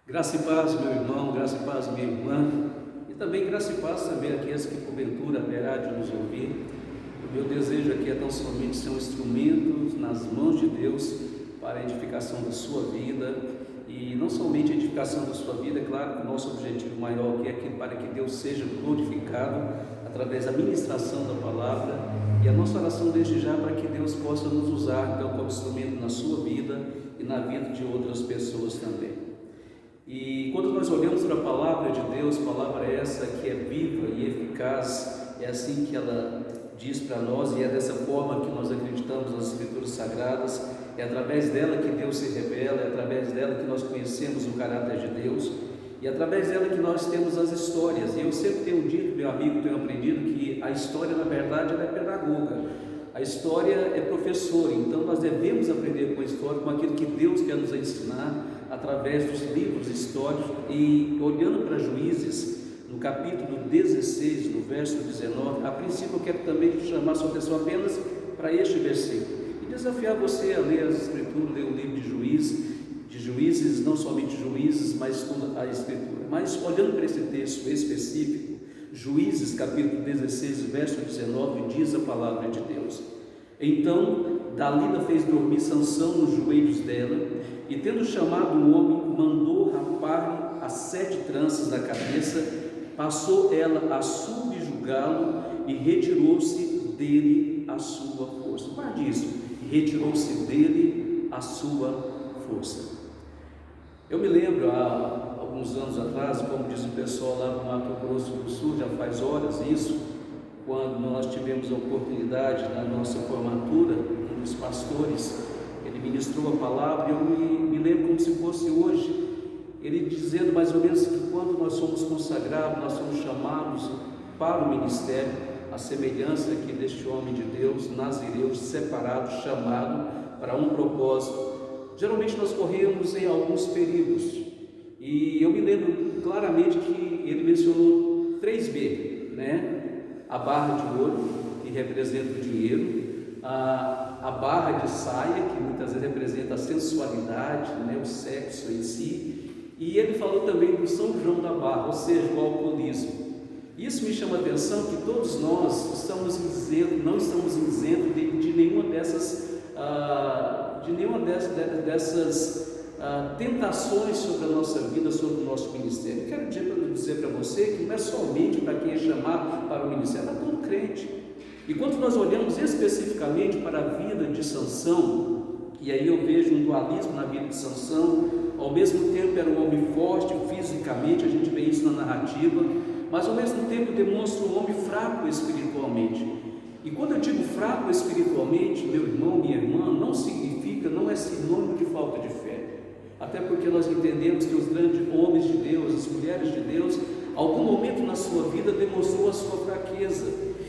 Graça e paz, meu irmão, graça e paz, minha irmã, e também graça e paz também aqueles que porventura haverá de nos ouvir. O meu desejo aqui é tão somente ser um instrumento nas mãos de Deus para a edificação da sua vida, e não somente a edificação da sua vida, é claro que o nosso objetivo maior aqui é que para que Deus seja glorificado através da ministração da palavra, e a nossa oração desde já para que Deus possa nos usar então como instrumento na sua vida e na vida de outras pessoas também. E quando nós olhamos para a palavra de Deus, palavra essa que é viva e eficaz, é assim que ela diz para nós, e é dessa forma que nós acreditamos nas Escrituras Sagradas, é através dela que Deus se revela, é através dela que nós conhecemos o caráter de Deus, e é através dela que nós temos as histórias. E eu sempre tenho dito, meu amigo, tenho aprendido que a história, na verdade, ela é pedagoga. A história é professora, então nós devemos aprender com a história, com aquilo que Deus quer nos ensinar, através dos livros históricos. E olhando para Juízes, no capítulo 16, no verso 19, a princípio eu quero também chamar sua atenção apenas para este versículo, e desafiar você a ler as Escrituras, ler o livro de Juízes, não somente Juízes, mas toda a Escritura. Mas olhando para esse texto específico, Juízes capítulo 16, verso 19, diz a palavra de Deus: então Dalila fez dormir Sansão nos joelhos dela, e tendo chamado o homem, mandou rapar-lhe as 7 tranças da cabeça, passou ela a subjugá-lo, e retirou-se dele a sua força. Guarde isso, retirou-se dele a sua força. Eu me lembro, há alguns anos atrás, como diz o pessoal lá no Mato Grosso do Sul, já faz horas isso, quando nós tivemos a oportunidade na nossa formatura, um dos pastores, ele ministrou a palavra, e eu me lembro como se fosse hoje, ele dizendo mais ou menos que quando nós somos consagrados, nós somos chamados para o ministério, a semelhança aqui deste homem de Deus, nazireu, separado, chamado para um propósito. Geralmente nós corremos em alguns perigos, e eu me lembro claramente que ele mencionou 3B, né? A barra de ouro, que representa o dinheiro, a barra de saia, que muitas vezes representa a sensualidade, né? O sexo em si, e ele falou também do São João da Barra, ou seja, o alcoolismo. Isso me chama a atenção, que todos nós não estamos isentos de nenhuma dessas tentações sobre a nossa vida, sobre o nosso ministério. Eu quero dizer para você que não é somente para quem é chamado para o ministério, é para todo crente. E quando nós olhamos especificamente para a vida de Sansão, e aí eu vejo um dualismo na vida de Sansão, ao mesmo tempo era um homem forte fisicamente, a gente vê isso na narrativa, mas ao mesmo tempo demonstra um homem fraco espiritualmente. E quando eu digo fraco espiritualmente, meu irmão, minha irmã, não é sinônimo de falta de fé. Até porque nós entendemos que os grandes homens de Deus, as mulheres de Deus, algum momento na sua vida demonstrou a sua fraqueza.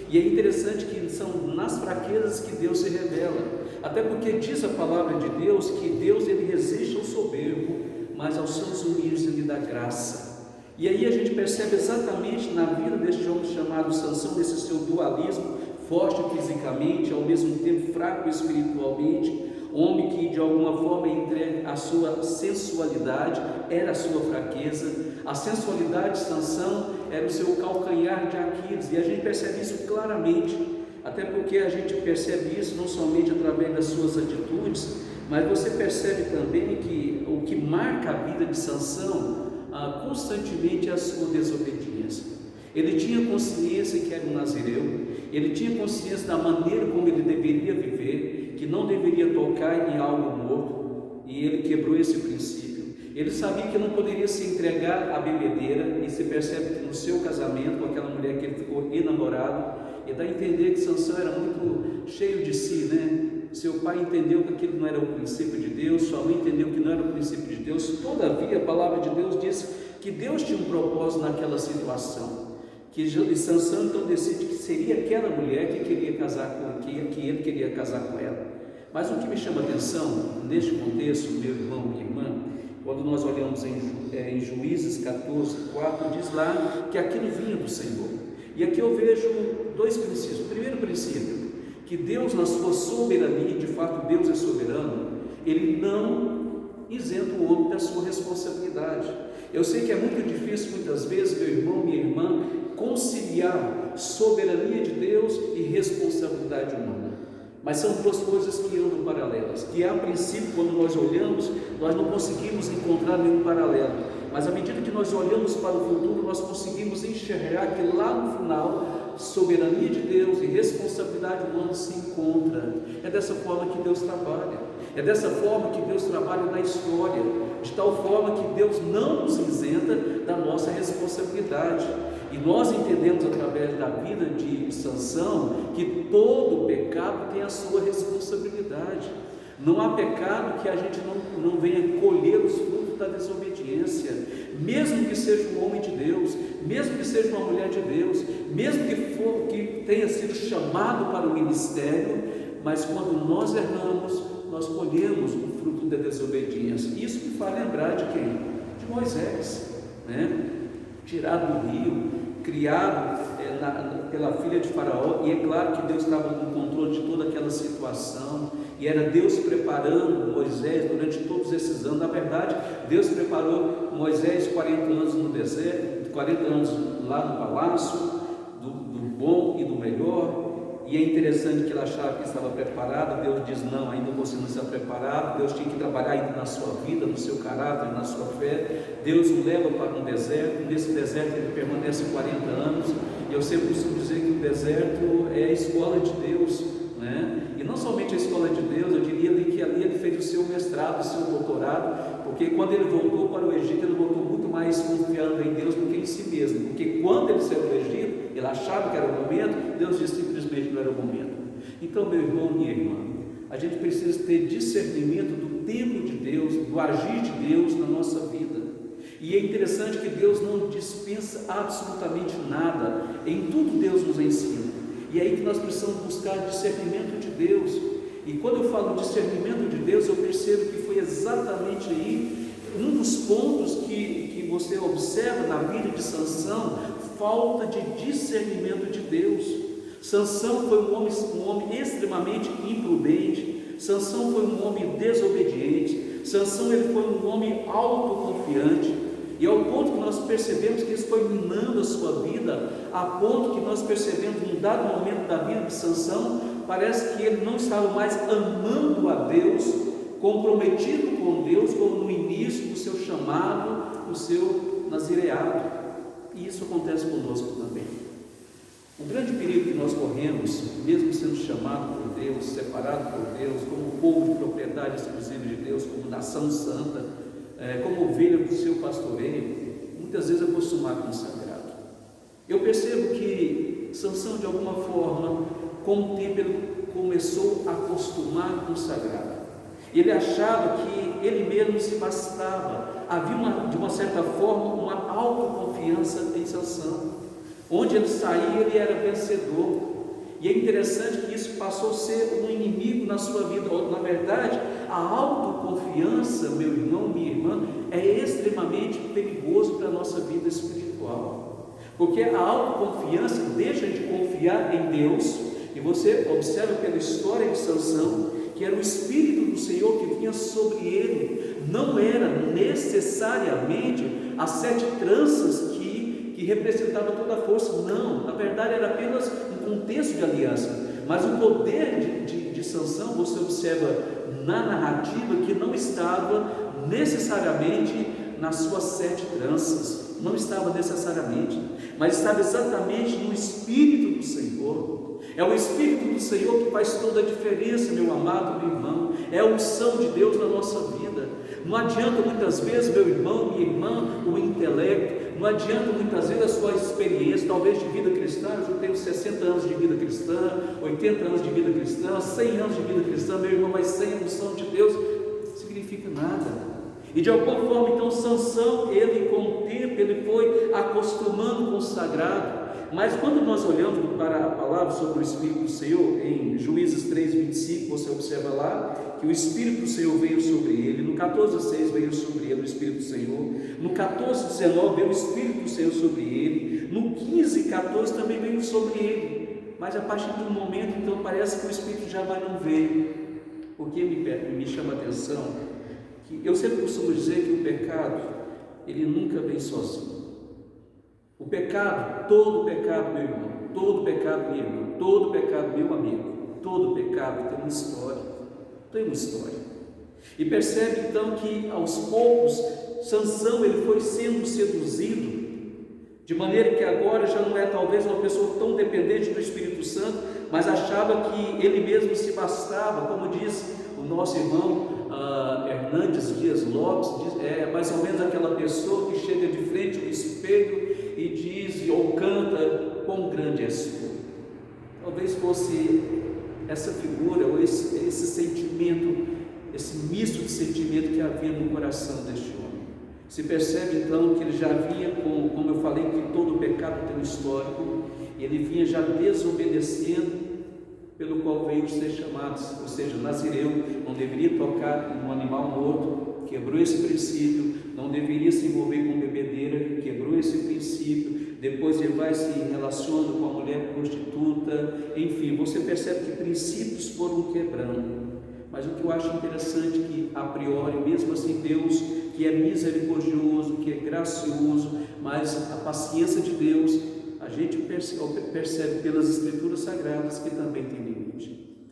E é interessante que são nas fraquezas que Deus se revela. Até porque diz a palavra de Deus que Deus ele resiste ao soberbo, mas aos seus humildes ele dá graça. E aí a gente percebe exatamente na vida deste homem chamado Sansão, desse seu dualismo, forte fisicamente, ao mesmo tempo fraco espiritualmente, homem que de alguma forma entrega a sua sensualidade, era a sua fraqueza. A sensualidade de Sansão era o seu calcanhar de Aquiles, e a gente percebe isso claramente, até porque a gente percebe isso não somente através das suas atitudes, mas você percebe também que o que marca a vida de Sansão constantemente é a sua desobediência. Ele tinha consciência que era um nazireu, ele tinha consciência da maneira como ele deveria viver, que não deveria tocar em algo morto, e ele quebrou esse princípio. Ele sabia que não poderia se entregar à bebedeira, e se percebe que no seu casamento com aquela mulher que ele ficou enamorado, e dá a entender que Sansão era muito cheio de si, né? Seu pai entendeu que aquilo não era o princípio de Deus, sua mãe entendeu que não era o princípio de Deus. Todavia a palavra de Deus diz que Deus tinha um propósito naquela situação, que Sansão então decide que seria aquela mulher que ele queria casar com ela. Mas o que me chama a atenção neste contexto, meu irmão, minha irmã, quando nós olhamos em Juízes 14:4, diz lá que aquilo vinha do Senhor. E aqui eu vejo 2 princípios. O primeiro princípio, que Deus, na sua soberania, de fato Deus é soberano, ele não isenta o homem da sua responsabilidade. Eu sei que é muito difícil muitas vezes, meu irmão, minha irmã, conciliar soberania de Deus e responsabilidade humana. Mas são duas coisas que andam paralelas, que a princípio, quando nós olhamos, nós não conseguimos encontrar nenhum paralelo, mas à medida que nós olhamos para o futuro, nós conseguimos enxergar que lá no final, soberania de Deus e responsabilidade humana se encontram. É dessa forma que Deus trabalha, é dessa forma que Deus trabalha na história, de tal forma que Deus não nos isenta da nossa responsabilidade. E nós entendemos através da vida de Sansão que todo pecado tem a sua responsabilidade. Não há pecado que a gente não venha colher os frutos da desobediência, mesmo que seja um homem de Deus, mesmo que seja uma mulher de Deus, mesmo que tenha sido chamado para o ministério, mas quando nós erramos, nós colhemos o fruto da desobediência. Isso me faz lembrar de quem? De Moisés, né? Tirado do rio, criado pela filha de Faraó, e é claro que Deus estava no controle de toda aquela situação, e era Deus preparando Moisés durante todos esses anos. Na verdade, Deus preparou Moisés 40 anos no deserto, 40 anos lá no palácio, do bom e do melhor. E é interessante que ele achava que estava preparado. Deus diz: não, ainda você não está preparado. Deus tinha que trabalhar ainda na sua vida, no seu caráter, na sua fé. Deus o leva para um deserto. Nesse deserto ele permanece 40 anos. E eu sempre costumo dizer que o deserto é a escola de Deus, né? E não somente a escola de Deus, eu diria que ali ele fez o seu mestrado, o seu doutorado, porque quando ele voltou para o Egito, ele voltou muito mais confiando em Deus do que em si mesmo, porque quando ele saiu do Egito, ele achava que era o momento, Deus disse simplesmente não era o momento. Então, meu irmão, minha irmã, a gente precisa ter discernimento do tempo de Deus, do agir de Deus na nossa vida. E é interessante que Deus não dispensa absolutamente nada, em tudo Deus nos ensina. E é aí que nós precisamos buscar discernimento de Deus. E quando eu falo discernimento de Deus, eu percebo que foi exatamente aí um dos pontos que você observa na vida de Sansão, falta de discernimento de Deus. Sansão foi um homem extremamente imprudente. Sansão foi um homem desobediente. Sansão ele foi um homem autoconfiante. E ao ponto que nós percebemos que isso foi minando a sua vida, a ponto que nós percebemos num dado momento da vida de Sansão, parece que ele não estava mais amando a Deus, comprometido com Deus, como no início do seu chamado, do seu nazireado. E isso acontece conosco também. O grande perigo que nós corremos, mesmo sendo chamado por Deus, separado por Deus, como povo de propriedade exclusiva de Deus, como nação santa, como ovelha do seu pastoreio, muitas vezes acostumar com o sagrado. Eu percebo que Sansão, de alguma forma, com o tempo ele começou a acostumar com o sagrado. Ele achava que ele mesmo se bastava. Havia de uma certa forma uma autoconfiança em Sansão. Onde ele saía, ele era vencedor. E é interessante que isso passou a ser um inimigo na sua vida. Na verdade, a autoconfiança, meu irmão, minha irmã, é extremamente perigoso para a nossa vida espiritual. Porque a autoconfiança deixa de confiar em Deus. E você observa pela história de Sansão, que era o Espírito do Senhor que vinha sobre ele. Não era necessariamente as 7 tranças que representava toda a força, não, na verdade era apenas um contexto de aliança, mas o poder de Sansão, você observa na narrativa que não estava necessariamente nas suas 7 tranças, não estava necessariamente, mas estava exatamente no Espírito do Senhor. É o Espírito do Senhor que faz toda a diferença, meu amado, meu irmão, é a unção de Deus na nossa vida. Não adianta muitas vezes, meu irmão, minha irmã, o intelecto, não adianta muitas vezes a sua experiência, talvez de vida cristã. Eu já tenho 60 anos de vida cristã, 80 anos de vida cristã, 100 anos de vida cristã, meu irmão, mas sem a unção de Deus, não significa nada. E de alguma forma, então, Sansão, ele com o tempo, ele foi acostumando com o sagrado. Mas quando nós olhamos para a palavra sobre o Espírito do Senhor, em Juízes 3:25, você observa lá, que o Espírito do Senhor veio sobre ele. No 14:6 veio sobre ele o Espírito do Senhor. No 14:19 veio o Espírito do Senhor sobre ele. No 15:14 também veio sobre ele. Mas a partir de um momento, então, parece que o Espírito já não veio. O que me chama a atenção, que eu sempre costumo dizer que o pecado, ele nunca vem sozinho. O pecado, todo pecado, meu irmão, todo pecado, minha irmã, todo pecado, meu amigo, todo pecado tem uma história, E percebe então que aos poucos Sansão ele foi sendo seduzido, de maneira que agora já não é talvez uma pessoa tão dependente do Espírito Santo, mas achava que ele mesmo se bastava, como diz o nosso irmão Hernandes Dias Lopes, é mais ou menos aquela pessoa que chega de frente ao espelho e diz ou canta: quão grande és tu. Talvez fosse essa figura ou esse sentimento, esse misto de sentimento que havia no coração deste homem. Se percebe então que ele já vinha, como eu falei, que todo pecado tem um histórico, e ele vinha já desobedecendo, pelo qual veio ser chamado, ou seja, nazireu, não deveria tocar em um animal morto, quebrou esse princípio, não deveria se envolver com bebedeira, quebrou esse princípio, depois ele vai se relacionando com a mulher prostituta, enfim, você percebe que princípios foram quebrando. Mas o que eu acho interessante é que, a priori, mesmo assim, Deus, que é misericordioso, que é gracioso, mas a paciência de Deus, a gente percebe pelas Escrituras Sagradas que também tem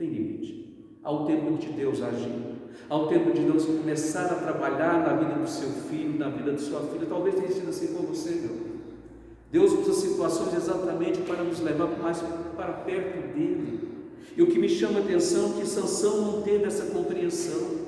limite. Há o tempo de Deus agir, há o tempo de Deus começar a trabalhar na vida do seu filho, na vida de sua filha. Talvez tenha sido assim com você, meu. Deus usa situações exatamente para nos levar mais para perto dele. E o que me chama a atenção é que Sansão não teve essa compreensão.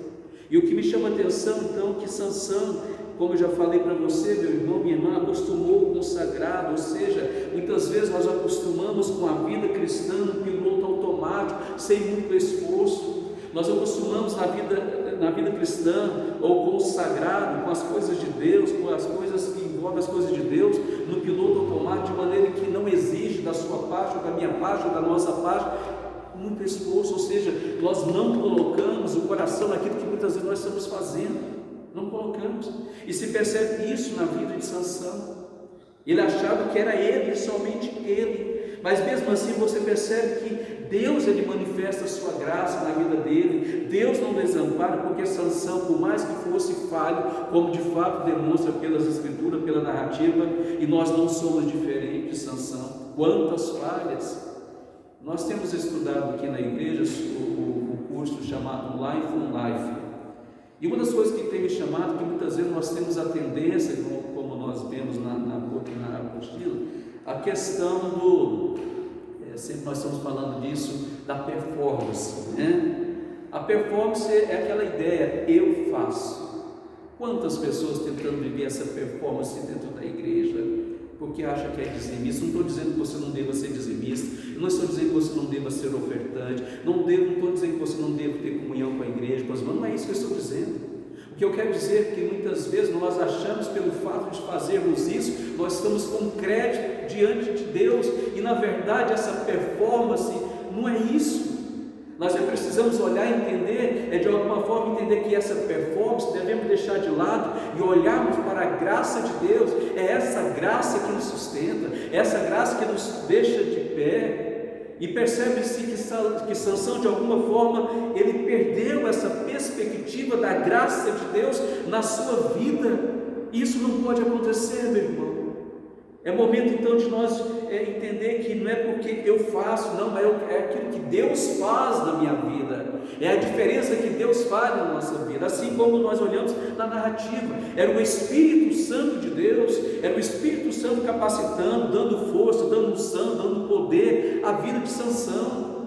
E o que me chama a atenção então é que Sansão, como eu já falei para você, meu irmão, minha irmã, acostumou com o sagrado, ou seja, muitas vezes nós acostumamos com a vida cristã no piloto automático, sem muito esforço. Nós acostumamos na vida cristã, ou com o sagrado, com as coisas de Deus, com as coisas que envolvem as coisas de Deus, no piloto automático, de maneira que não exige da sua parte, ou da minha parte, ou da nossa parte, muito esforço, ou seja, nós não colocamos o coração naquilo que muitas vezes nós estamos fazendo, não colocamos, e se percebe isso na vida de Sansão. Ele achava que era ele, somente ele, mas mesmo assim você percebe que Deus ele manifesta a sua graça na vida dele, Deus não desampara, porque Sansão, por mais que fosse falho, como de fato demonstra pelas Escrituras, pela narrativa, e nós não somos diferentes de Sansão, quantas falhas. Nós temos estudado aqui na igreja o curso chamado Life on Life, e uma das coisas que tem me chamado, que muitas vezes nós temos a tendência, como nós vemos na apostila, a questão sempre nós estamos falando disso, da performance, né? A performance é aquela ideia, eu faço. Quantas pessoas tentando viver essa performance dentro da igreja, porque acha que é dizimista? Não estou dizendo que você não deva ser dizimista, não estou dizendo que você não deva ser ofertante, não estou dizendo que você não deva ter comunhão com a igreja, mas não é isso que eu estou dizendo. O que eu quero dizer é que muitas vezes nós achamos, pelo fato de fazermos isso, nós estamos com crédito diante de Deus, e na verdade essa performance não é isso. Nós precisamos olhar e entender, de alguma forma entender que essa performance devemos deixar de lado e olharmos para a graça de Deus. É essa graça que nos sustenta, é essa graça que nos deixa de pé. E percebe-se que Sansão, de alguma forma, ele perdeu essa perspectiva da graça de Deus na sua vida. Isso não pode acontecer, meu irmão. É momento então de nós entender que não é porque eu faço, não, mas é aquilo que Deus faz na minha vida, é a diferença que Deus faz na nossa vida. Assim como nós olhamos na narrativa, era o Espírito Santo de Deus, era o Espírito Santo capacitando, dando força, dando unção, dando poder à vida de Sansão.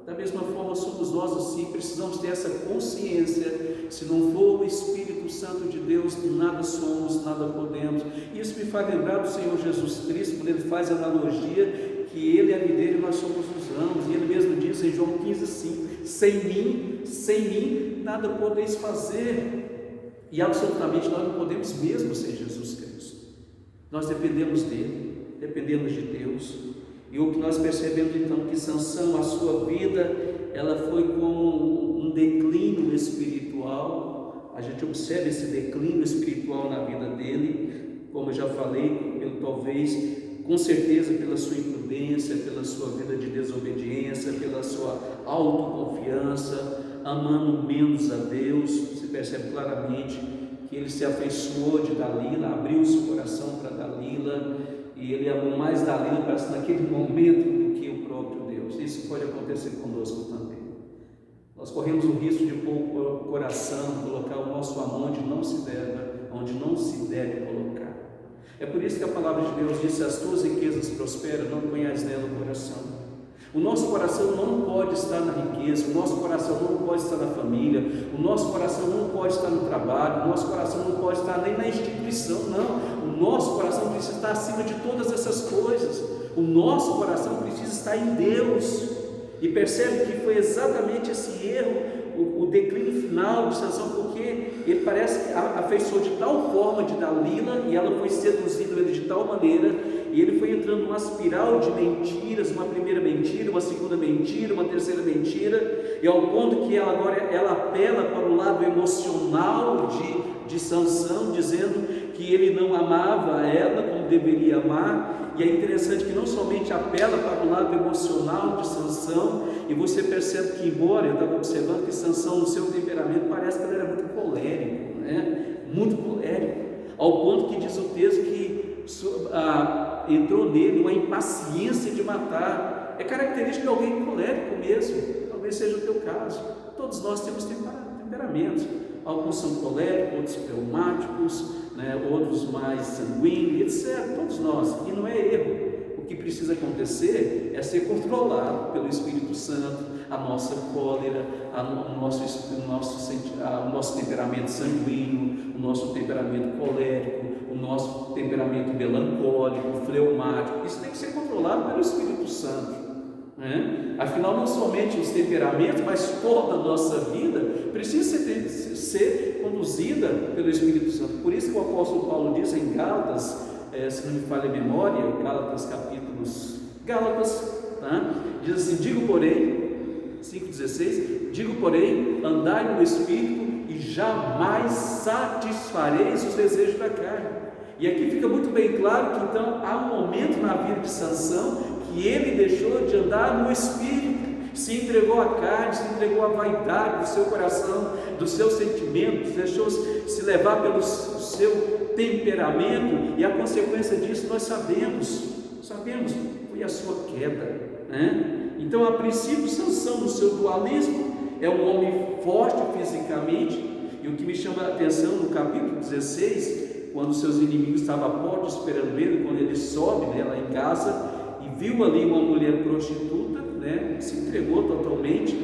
Da mesma forma somos nós assim, precisamos ter essa consciência. Se não for o Espírito Santo de Deus, nada somos, nada podemos. Isso me faz lembrar do Senhor Jesus Cristo, quando ele faz a analogia que ele é a videira e nós somos os ramos, e ele mesmo diz em João 15 assim: sem mim nada podeis fazer. E absolutamente nós não podemos mesmo sem Jesus Cristo. Nós dependemos dele, dependemos de Deus. E o que nós percebemos então, que Sansão, a sua vida, ela foi com um declínio espiritual. A gente observa esse declínio espiritual na vida dele, como eu já falei, talvez, com certeza pela sua imprudência, pela sua vida de desobediência, pela sua autoconfiança, amando menos a Deus. Se percebe claramente que ele se afeiçoou de Dalila, abriu seu coração para Dalila, e ele amou mais Dalila, parece, naquele momento, do que o próprio Deus. Isso pode acontecer conosco também. Nós corremos o risco de pôr o coração, colocar o nosso amor onde não se deve colocar. É por isso que a palavra de Deus diz: as tuas riquezas prosperam, não ponhas nela o coração. O nosso coração não pode estar na riqueza, o nosso coração não pode estar na família, o nosso coração não pode estar no trabalho, o nosso coração não pode estar nem na instituição, não. O nosso coração precisa estar acima de todas essas coisas. O nosso coração precisa estar em Deus. E percebe que foi exatamente esse erro, o declínio final de Sansão, porque ele parece que afeiçoou de tal forma de Dalila, e ela foi seduzindo ele de tal maneira, e ele foi entrando numa espiral de mentiras, uma primeira mentira, uma segunda mentira, uma terceira mentira, e ao ponto que ela agora apela para o lado emocional de Sansão, dizendo que ele não amava ela como deveria amar. E é interessante que não somente apela para o lado emocional de Sansão, e você percebe que, embora eu estava observando que Sansão, no seu temperamento, parece que ele era muito colérico, né? Muito colérico, ao ponto que diz o texto que entrou nele uma impaciência de matar. É característica de alguém colérico mesmo. Talvez seja o teu caso. Todos nós temos temperamentos. Alguns são coléricos, outros fleumáticos, né? Outros mais sanguíneos, etc. Todos nós. E não é erro. O que precisa acontecer é ser controlado pelo Espírito Santo, a nossa cólera, o nosso temperamento sanguíneo, o nosso temperamento colérico, o nosso temperamento melancólico, fleumático. Isso tem que ser controlado pelo Espírito Santo. Afinal, não somente os temperamentos, mas toda a nossa vida precisa ser conduzida pelo Espírito Santo. Por isso que o apóstolo Paulo diz em Gálatas, se não me falha a memória, Gálatas, tá? Diz assim: digo porém, 5,16, digo porém, andai no Espírito e jamais satisfareis os desejos da carne. E aqui fica muito bem claro que então há um momento na vida de Sansão que ele deixou de andar no Espírito, se entregou à carne, se entregou à vaidade do seu coração, dos seus sentimentos, deixou-se levar pelo seu temperamento, e a consequência disso nós sabemos, foi a sua queda, né? Então, a princípio, Sansão, no seu dualismo, é um homem forte fisicamente, e o que me chama a atenção no capítulo 16, quando seus inimigos estavam à porta esperando ele, quando ele sobe, né, lá em casa, e viu ali uma mulher prostituta, né, se entregou totalmente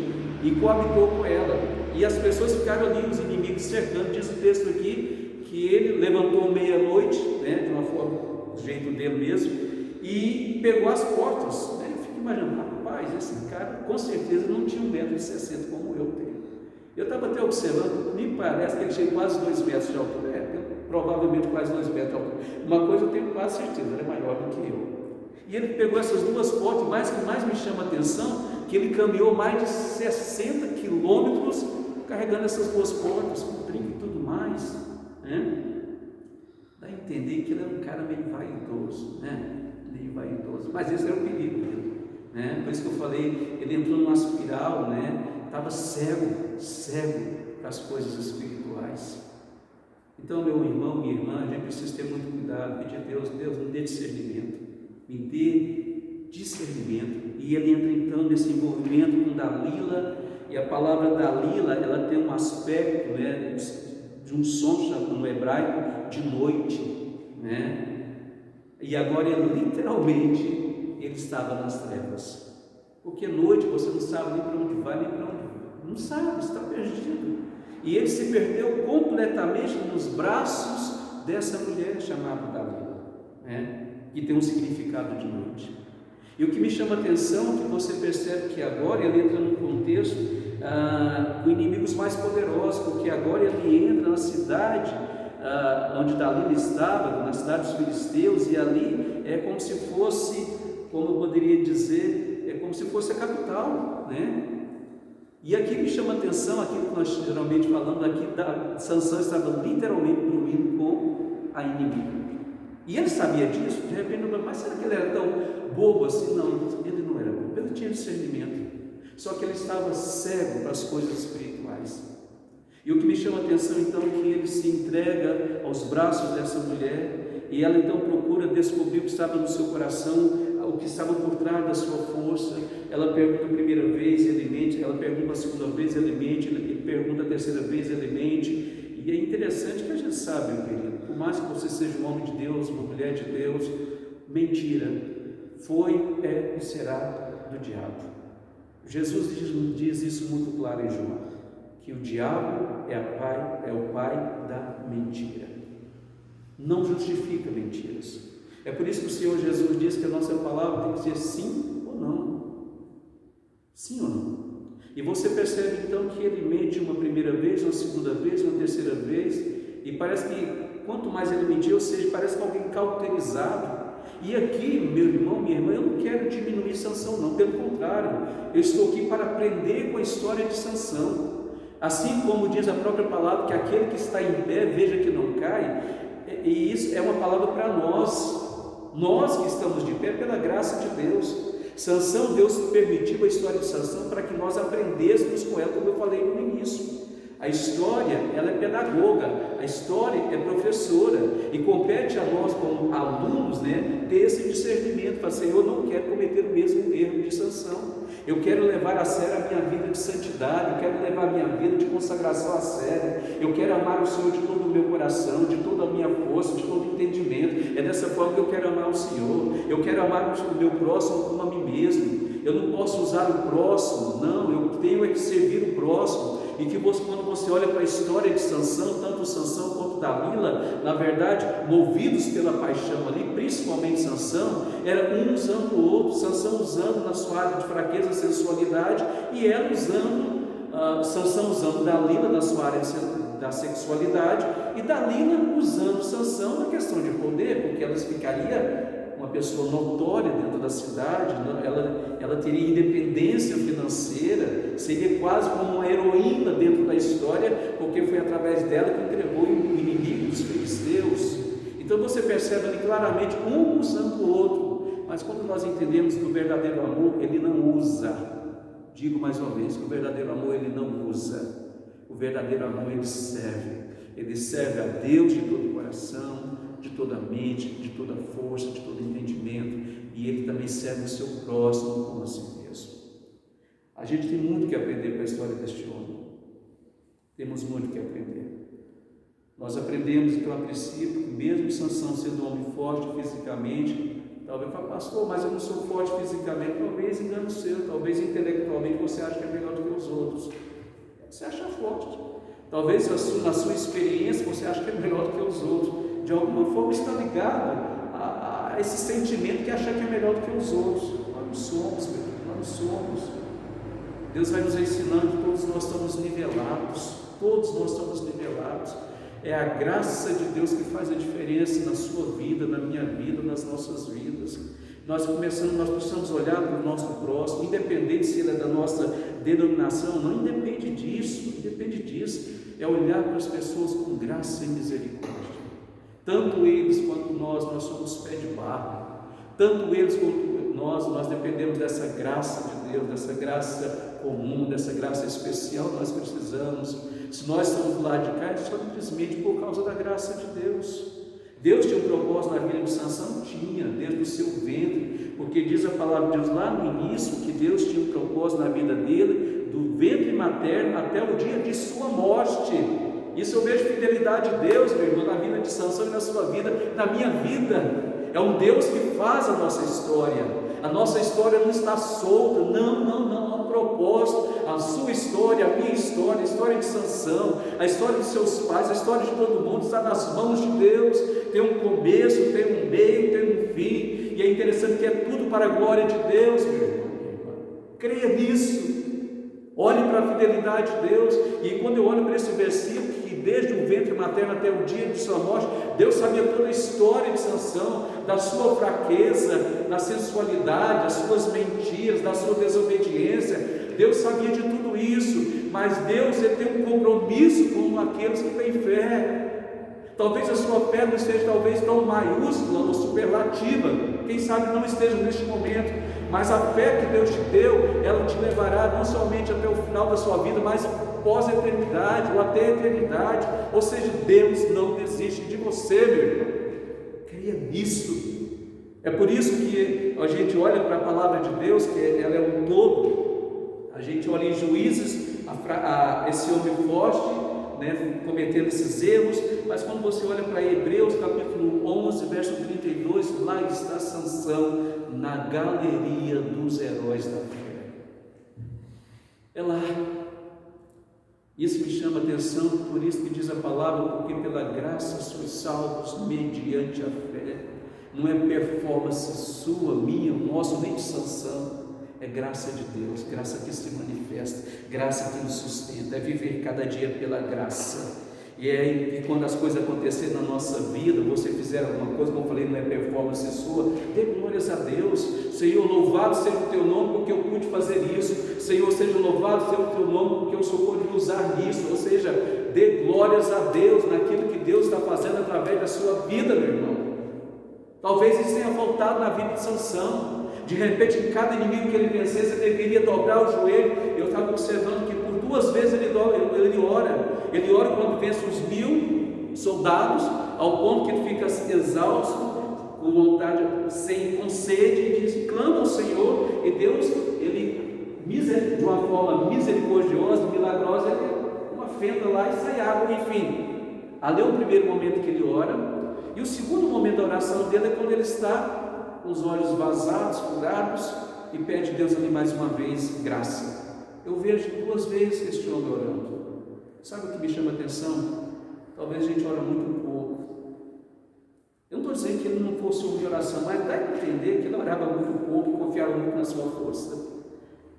e coabitou com ela, e as pessoas ficaram ali, os inimigos cercando. Diz o texto aqui que ele levantou meia-noite, né, de uma forma, do jeito dele mesmo, e pegou as portas, né? Eu fico imaginando: rapaz, esse cara com certeza não tinha 1,60 m como eu tenho. Eu estava até observando, me parece que ele tinha quase 2 metros de altura, provavelmente quase 2 metros de altura. Uma coisa eu tenho quase certeza, ele é maior do que eu. E ele pegou essas duas portas, mas o que mais me chama a atenção, que ele caminhou mais de 60 quilômetros carregando essas duas portas, com trinco e tudo mais, né? Dá a entender que ele era um cara meio vaidoso, né? Meio vaidoso, mas esse era o perigo dele, né? Por isso que eu falei, ele entrou numa espiral, né? Estava cego para as coisas espirituais. Então, meu irmão, minha irmã, a gente precisa ter muito cuidado, pedir a Deus: Deus, me dê discernimento, me dê discernimento. E ele entra então nesse envolvimento com Dalila, e a palavra Dalila, ela tem um aspecto, né, de um som no hebraico de noite, né? E agora literalmente ele estava nas trevas, porque noite você não sabe nem para onde vai, nem para onde vai, não sabe, está perdido. E ele se perdeu completamente nos braços dessa mulher chamada Dalila, né? Que tem um significado de noite. E o que me chama a atenção é que você percebe que agora ele entra num contexto com inimigos mais poderosos, porque agora ele entra na cidade onde Dalila estava, na cidade dos filisteus, e ali é como se fosse, como eu poderia dizer, é como se fosse a capital, né? E aqui me chama a atenção, aquilo que nós geralmente falamos aqui, Sansão estava literalmente dormindo com a inimiga. E ele sabia disso. De repente, mas será que ele era tão bobo assim? Não, ele não era bobo, ele tinha discernimento, só que ele estava cego para as coisas espirituais. E o que me chama a atenção então é que ele se entrega aos braços dessa mulher, e ela então procura descobrir o que estava no seu coração, o que estava por trás da sua força. Ela pergunta a primeira vez, ele mente; ela pergunta a segunda vez, ele mente; ele pergunta a terceira vez, ele mente. E é interessante que a gente sabe, meu querido, por mais que você seja um homem de Deus, uma mulher de Deus, mentira foi, é e será do diabo. Jesus diz isso muito claro em João, que o diabo é o pai da mentira. Não justifica mentiras. É por isso que o Senhor Jesus diz que a nossa palavra tem que ser sim ou não. Sim ou não. E você percebe então que ele mente uma primeira vez, uma segunda vez, uma terceira vez, e parece que quanto mais ele mentiu, ou seja, parece que alguém cauterizado. E aqui, meu irmão, minha irmã, eu não quero diminuir Sansão, não, pelo contrário, eu estou aqui para aprender com a história de Sansão. Assim como diz a própria palavra, que aquele que está em pé, veja que não cai, e isso é uma palavra para nós que estamos de pé pela graça de Deus. Sansão, Deus permitiu a história de Sansão para que nós aprendêssemos com ela, como eu falei no início. A história, ela é pedagoga, a história é professora, e compete a nós como alunos, ter esse discernimento, para assim, eu não quero cometer o mesmo erro de Sansão, eu quero levar a sério a minha vida de santidade, eu quero levar a minha vida de consagração a sério, eu quero amar o Senhor de todo o meu coração, de toda a minha força, de todo o entendimento. É dessa forma que eu quero amar o Senhor, eu quero amar o meu próximo como a mim mesmo. Eu não posso usar o próximo, não, eu tenho que servir o próximo. E que quando você olha para a história de Sansão, tanto Sansão quanto Dalila, na verdade, movidos pela paixão ali, principalmente Sansão, era um usando o outro, Sansão usando na sua área de fraqueza, sensualidade, e ela usando, Sansão usando Dalila na sua área da sexualidade, e Dalila usando Sansão na questão de poder, porque ela ficaria uma pessoa notória dentro da cidade, ela teria independência financeira, seria quase como uma heroína dentro da história, porque foi através dela que entregou o inimigo dos filisteus. Então você percebe ali claramente um usando o outro, mas quando nós entendemos que o verdadeiro amor, ele não usa, digo mais uma vez, que o verdadeiro amor ele não usa, o verdadeiro amor ele serve a Deus de todo o coração, de toda a mente, de toda a força, de todo o entendimento, e ele também serve o seu próximo como a si mesmo. A gente tem muito que aprender com a história deste homem, temos muito que aprender. Nós aprendemos então a princípio que mesmo Sansão sendo um homem forte fisicamente, talvez fale, pastor, mas eu não sou forte fisicamente. Talvez engano seu, talvez intelectualmente você acha que é melhor do que os outros, você acha forte, talvez na sua experiência você acha que é melhor do que os outros. De alguma forma está ligado a esse sentimento que acha que é melhor do que os outros. Nós não somos, meu Deus, nós não somos. Deus vai nos ensinando que todos nós estamos nivelados, todos nós estamos nivelados. É a graça de Deus que faz a diferença na sua vida, na minha vida, nas nossas vidas. Nós precisamos olhar para o nosso próximo, independente se ele é da nossa denominação, não independe disso, é olhar para as pessoas com graça e misericórdia. Tanto eles quanto nós somos pé de barro, tanto eles quanto nós dependemos dessa graça de Deus, dessa graça comum, dessa graça especial que nós precisamos. Se nós estamos do lado de cá, é simplesmente por causa da graça de Deus. Deus tinha um propósito na vida de Sansão? Tinha, desde o seu ventre, porque diz a palavra de Deus lá no início, que Deus tinha um propósito na vida dele, do ventre materno até o dia de sua morte. Isso eu vejo fidelidade de Deus, meu irmão, na vida de Sansão e na sua vida, na minha vida. É um Deus que faz a nossa história. A nossa história não está solta, não, há um propósito. A sua história, a minha história, a história de Sansão, a história de seus pais, a história de todo mundo está nas mãos de Deus. Tem um começo, tem um meio, tem um fim, e é interessante que é tudo para a glória de Deus, meu irmão. Creia nisso. Olhe para a fidelidade de Deus. E quando eu olho para esse versículo, que desde o ventre materno até o dia de sua morte, Deus sabia toda a história de Sansão, da sua fraqueza, da sensualidade, das suas mentiras, da sua desobediência. Deus sabia de tudo isso, mas Deus tem um compromisso com aqueles que têm fé. Talvez a sua fé não esteja tão maiúscula ou superlativa, quem sabe não esteja neste momento, mas a fé que Deus te deu, ela te levará não somente até o final da sua vida, mas pós-eternidade ou até a eternidade. Ou seja, Deus não desiste de você, meu irmão. Creia nisso. É por isso que a gente olha para a palavra de Deus, que ela é um todo. A gente olha em Juízes, esse homem forte, né, cometendo esses erros, mas quando você olha para Hebreus capítulo 11, verso 32, lá está Sansão na galeria dos heróis da fé. É lá. Isso me chama a atenção, por isso que diz a palavra, porque pela graça sois salvos mediante a fé. Não é performance sua, minha, nossa, nem de Sansão. É graça de Deus, graça que se manifesta, graça que nos sustenta, é viver cada dia pela graça. E quando as coisas acontecerem na nossa vida, você fizer alguma coisa, como eu falei, não é performance sua, dê glórias a Deus. Senhor, louvado seja o teu nome porque eu pude fazer isso. Senhor, seja louvado seja o teu nome porque eu sou pude usar isso. Ou seja, dê glórias a Deus naquilo que Deus está fazendo através da sua vida, meu irmão. Talvez isso tenha faltado na vida de Sansão. De repente, em cada inimigo que ele vencesse, ele deveria dobrar o joelho. Eu estava observando que por 2 vezes ele ora. Ele ora quando vence os 1000 soldados, ao ponto que ele fica exausto, com vontade, com sede, e diz, clama ao Senhor, e Deus, ele, de uma forma misericordiosa, milagrosa, ele uma fenda lá e sai água, enfim. Ali é o primeiro momento que ele ora. E o segundo momento da oração dele é quando ele está com os olhos vazados, curados, e pede a Deus ali mais uma vez graça. Eu vejo 2 vezes este homem orando. Sabe o que me chama a atenção? Talvez a gente ora muito pouco. Eu não estou dizendo que ele não fosse um de oração, mas dá para entender que ele orava muito pouco e confiava muito na sua força.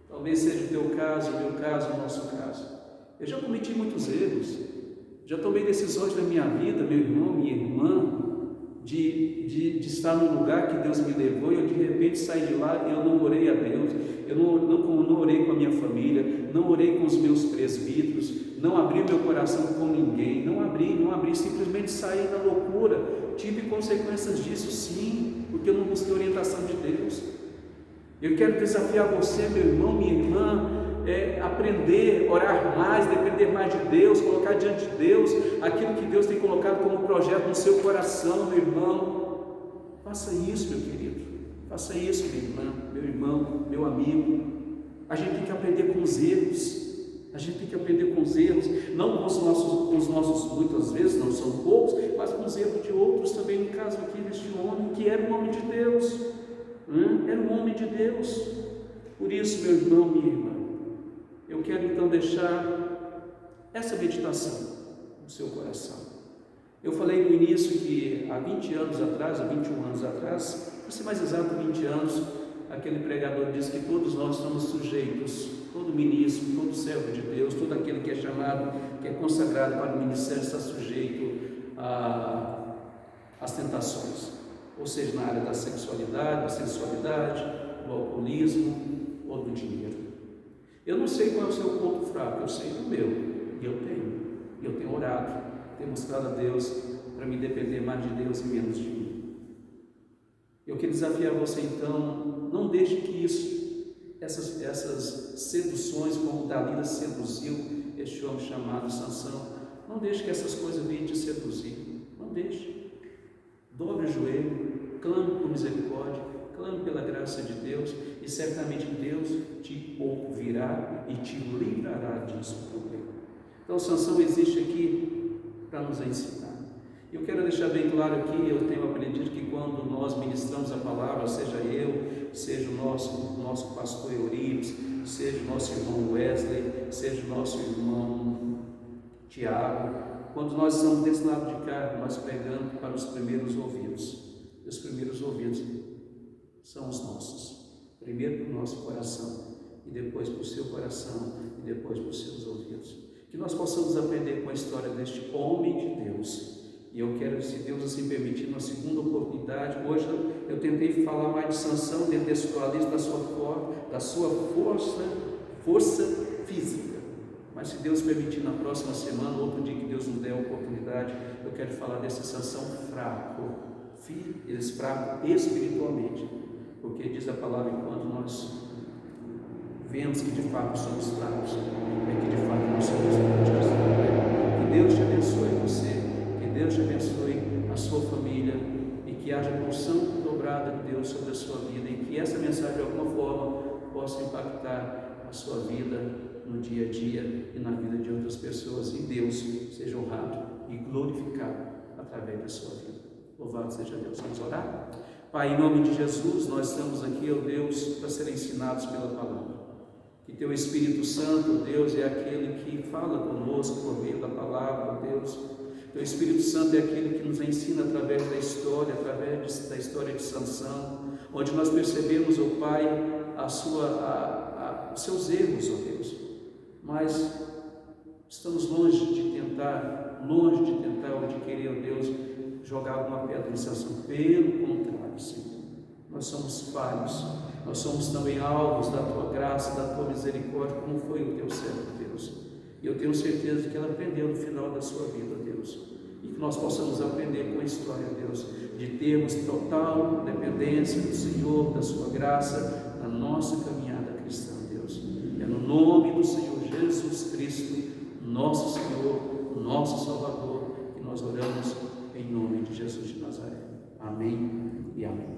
Talvez seja o teu caso, o meu caso, o nosso caso. Eu já cometi muitos erros. Já tomei decisões na minha vida, meu irmão, minha irmã, de estar num lugar que Deus me levou e eu de repente saí de lá e eu não orei a Deus, eu não orei com a minha família, não orei com os meus presbíteros, não abri meu coração com ninguém, não abri, simplesmente saí na loucura. Tive consequências disso, sim, porque eu não busquei orientação de Deus. Eu quero desafiar você, meu irmão, minha irmã, aprender, orar mais, depender mais de Deus, colocar diante de Deus aquilo que Deus tem colocado como projeto no seu coração, meu irmão. Faça isso, meu querido, faça isso, minha irmã, meu irmão, meu amigo. A gente tem que aprender com os erros, não com os nossos, muitas vezes, não são poucos, mas com os erros de outros também. No caso aqui deste homem, que era um homem de Deus, era um homem de Deus. Por isso, meu irmão, minha irmã, eu quero então deixar essa meditação no seu coração. Eu falei no início que há 20 anos atrás, há 21 anos atrás, para ser mais exato, 20 anos, aquele pregador disse que todos nós estamos sujeitos, todo ministro, todo servo de Deus, todo aquele que é chamado, que é consagrado para o ministério, está sujeito às tentações, ou seja, na área da sexualidade, da sensualidade, do alcoolismo ou do dinheiro. Eu não sei qual é o seu ponto fraco, eu sei o meu, e eu tenho orado, tenho buscado a Deus para me depender mais de Deus e menos de mim. Eu quero desafiar você então, não deixe que essas seduções, como Dalila seduziu este homem chamado Sansão, não deixe que essas coisas venham te seduzir, não deixe. Dobre o joelho, clame por misericórdia, clame pela graça de Deus, e certamente Deus te ouvirá e te livrará disso também. Então Sansão existe aqui para nos ensinar. Eu quero deixar bem claro aqui, eu tenho aprendido que quando nós ministramos a palavra, seja eu, seja o nosso pastor Eurives, seja o nosso irmão Wesley, seja o nosso irmão Tiago, quando nós estamos desse lado de cá, nós pregamos para os primeiros ouvidos. E os primeiros ouvidos são os nossos. Primeiro para o nosso coração, e depois para o seu coração, e depois para os seus ouvidos. Que nós possamos aprender com a história deste homem de Deus. E eu quero, se Deus assim permitir, uma segunda oportunidade. Hoje eu tentei falar mais de Sansão dentro desse dualismo da sua força física. Mas se Deus permitir, na próxima semana, outro dia que Deus nos der a oportunidade, eu quero falar desse Sansão fraco, fraco espiritualmente. Porque diz a palavra, enquanto nós vemos que de fato somos fracos, é que de fato nós somos fortes. Que Deus te abençoe você, que Deus te abençoe a sua família e que haja porção dobrada de Deus sobre a sua vida e que essa mensagem de alguma forma possa impactar a sua vida no dia a dia e na vida de outras pessoas, e Deus seja honrado e glorificado através da sua vida. Louvado seja Deus. Vamos orar? Pai, em nome de Jesus, nós estamos aqui, ó Deus, para ser ensinados pela palavra. Que Teu Espírito Santo, Deus, é aquele que fala conosco por meio da palavra, ó Deus. Teu Espírito Santo é aquele que nos ensina através da história, através da história de Sansão, onde nós percebemos, ó Pai, os seus erros, ó Deus. Mas estamos longe de tentar ou de querer, ó Deus, jogar alguma pedra em Sansão. Pelo contrário, Senhor, nós somos falhos, nós somos também alvos da Tua graça, da Tua misericórdia, como foi o Teu servo, Deus. E eu tenho certeza de que ela aprendeu no final da sua vida, Deus. E que nós possamos aprender com a história, Deus, de termos total dependência do Senhor, da Sua graça, na nossa caminhada cristã, Deus. É no nome do Senhor Jesus Cristo, nosso Senhor, nosso Salvador, que nós oramos em nome de Jesus de Nazaré. Amém e amém.